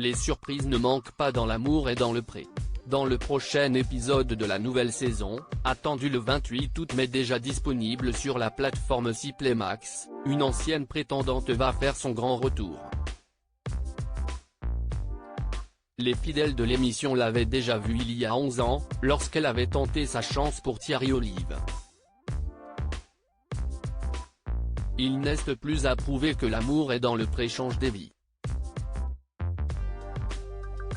Les surprises ne manquent pas dans L'amour est dans le pré. Dans le prochain épisode de la nouvelle saison, attendu le 28 août mais déjà disponible sur la plateforme Ciplay Max, une ancienne prétendante va faire son grand retour. Les fidèles de l'émission l'avaient déjà vue il y a 11 ans, lorsqu'elle avait tenté sa chance pour Thierry Olive. Il n'est plus à prouver que L'amour est dans le pré change des vies.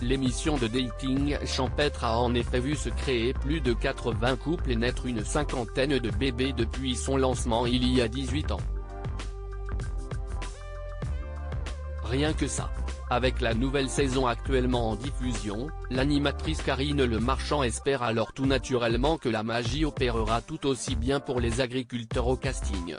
L'émission de dating champêtre a en effet vu se créer plus de 80 couples et naître une cinquantaine de bébés depuis son lancement il y a 18 ans. Rien que ça. Avec la nouvelle saison actuellement en diffusion, l'animatrice Karine Le Marchand espère alors tout naturellement que la magie opérera tout aussi bien pour les agriculteurs au casting.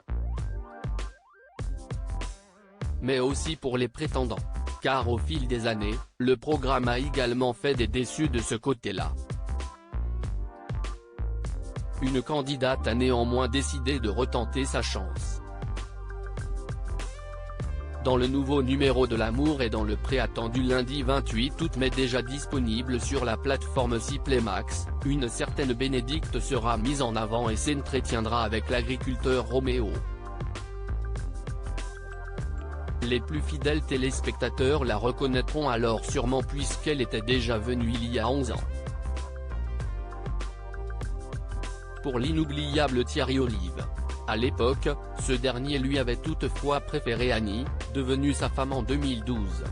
Mais aussi pour les prétendants. Car au fil des années, le programme a également fait des déçus de ce côté-là. Une candidate a néanmoins décidé de retenter sa chance. Dans le nouveau numéro de L'amour est dans le pré attendu lundi 28 août mais déjà disponible sur la plateforme Ciplay Max, une certaine Bénédicte sera mise en avant et s'entretiendra avec l'agriculteur Roméo. Les plus fidèles téléspectateurs la reconnaîtront alors sûrement puisqu'elle était déjà venue il y a 11 ans. Pour l'inoubliable Thierry Olive. À l'époque, ce dernier lui avait toutefois préféré Annie, devenue sa femme en 2012.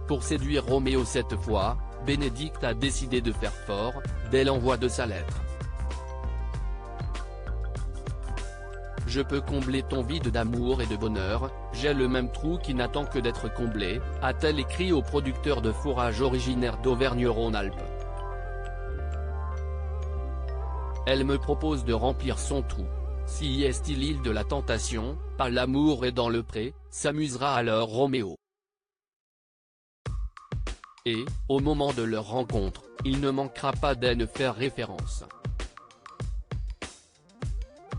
Pour séduire Roméo cette fois, Bénédicte a décidé de faire fort, dès l'envoi de sa lettre. Je peux combler ton vide d'amour et de bonheur, j'ai le même trou qui n'attend que d'être comblé, a-t-elle écrit au producteur de fourrage originaire d'Auvergne-Rhône-Alpes. Elle me propose de remplir son trou. Si est-il l'île de la tentation, pas L'amour est dans le pré, s'amusera alors Roméo. Et, au moment de leur rencontre, il ne manquera pas d'en faire référence.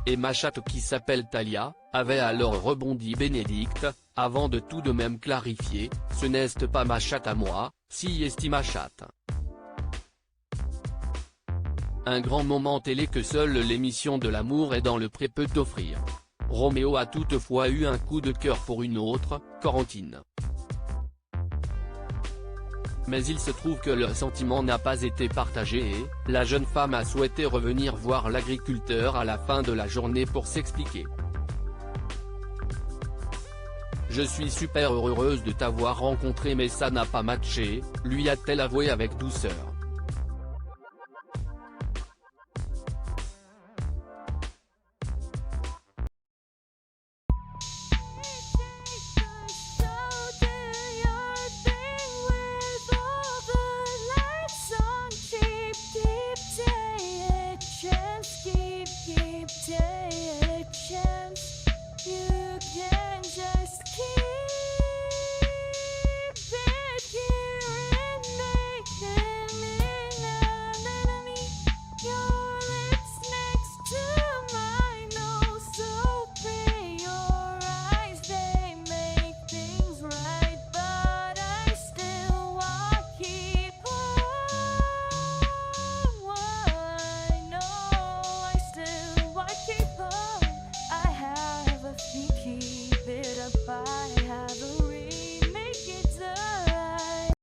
Et ma chatte qui s'appelle Talia, avait alors rebondi Bénédicte, avant de tout de même clarifier, ce n'est pas ma chatte à moi, si est ma chatte. Un grand moment télé que seule l'émission de L'amour est dans le pré peut offrir. Roméo a toutefois eu un coup de cœur pour une autre, Corentine. Mais il se trouve que le sentiment n'a pas été partagé et, la jeune femme a souhaité revenir voir l'agriculteur à la fin de la journée pour s'expliquer. Je suis super heureuse de t'avoir rencontré mais ça n'a pas matché, lui a-t-elle avoué avec douceur.